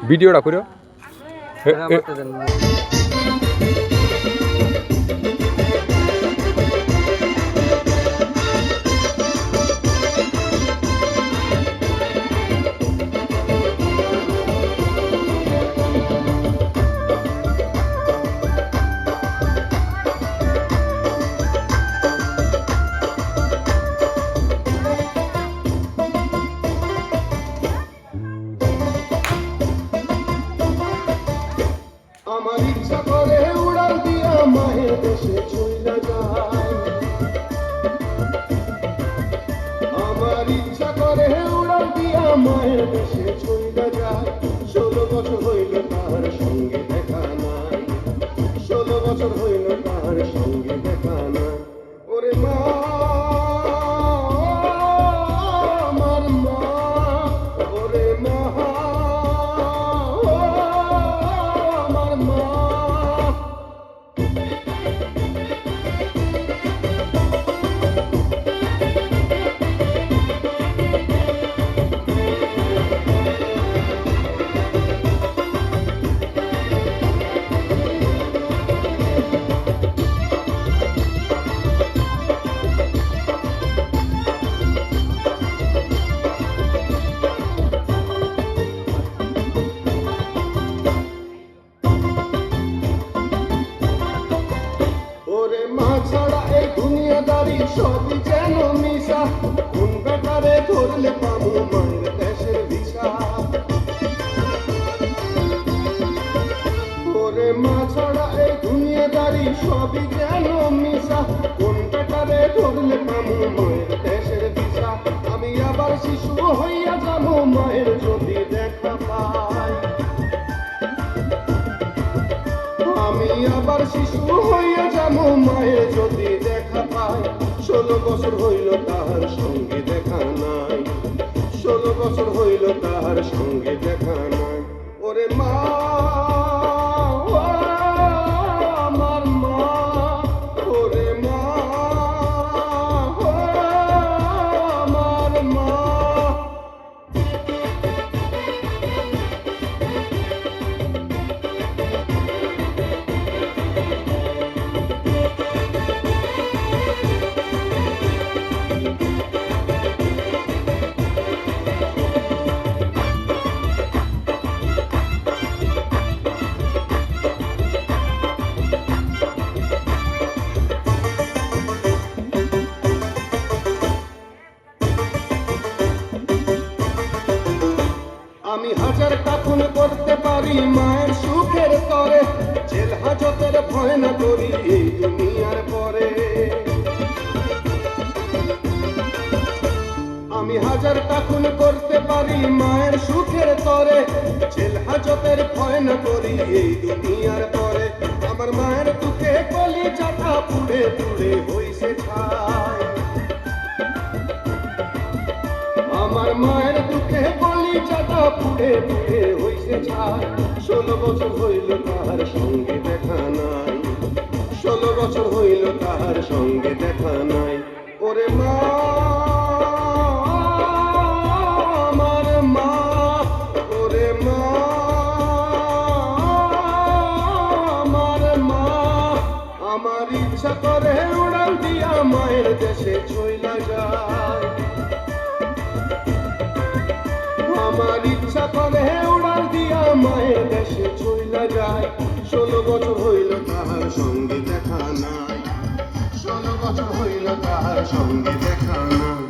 ভিডিওটা করো। আমার ইচ্ছা করে উড়াল দিয়া মায়ের দেশে চইলা যায়, আমার ইচ্ছা করে উড়াল দিয়া মায়ের দেশে চইলা যায়। 16 বছর হইল তার সঙ্গে দেখা নাই, 16 বছর হইল তার সঙ্গে দেখা নাই। ওরে মা, আমার মা, ওরে মা, আমার মা। ওরে মা ছাড়া এই দুনিয়াদারি সবই যেন মিশা, কোন বেটারে ধরলে পাবো মায়ের দেশের ভিসা। ওরে মা ছাড়া এই দুনিয়াদারি সবই যেন মিশা, কোন বেটারে ধরলে পাবো মায়ের দেশের ভিসা। আমি আবার শিশু হইয়া যাবো মায়ের যদি দেখা পাই, আমি আবার শিশু হইয়া যাবো মায়ের যদি দেখা পাই। 16 বছর হইল তাহার সঙ্গে দেখা নাই, 16 বছর হইল তাহার সঙ্গে দেখা নাই। ওরে মা, ও আমার মা, ওরে মা, ও আমার মা। আমি হাজারটা খুন করতে পারি মায়ের সুখের তরে, জেল হাজতের ভয় না করি এই দুনিয়ার পরে। আমি হাজারটা খুন করতে পারি মায়ের সুখের তরে, জেল হাজতের ভয় না করি এই দুনিয়ার পরে। আমার মায়ের দুঃখে কলিজাটা পুড়ে পুড়ে হইছে ছাই, আমার মায়ের দুঃখে কলিজাটা পুড়ে পুড়ে হইছে ছাই। 16 বছর হইল তাহার সঙ্গে দেখা নাই, 16 বছর হইল তাহার সঙ্গে দেখা নাই। ওরে মা, আমার মা, ওরে মা, আমার মা। আমার ইচ্ছা করে উড়াল দিয়া মায়ের দেশে চইলা যায়, আমার ইচ্ছা করে উড়াল দিয়া মায়ের দেশে চইলা যায়। 16 বছর হইল তাহার সঙ্গে দেখা নাই, 16 বছর হইল তাহার সঙ্গে দেখা নাই।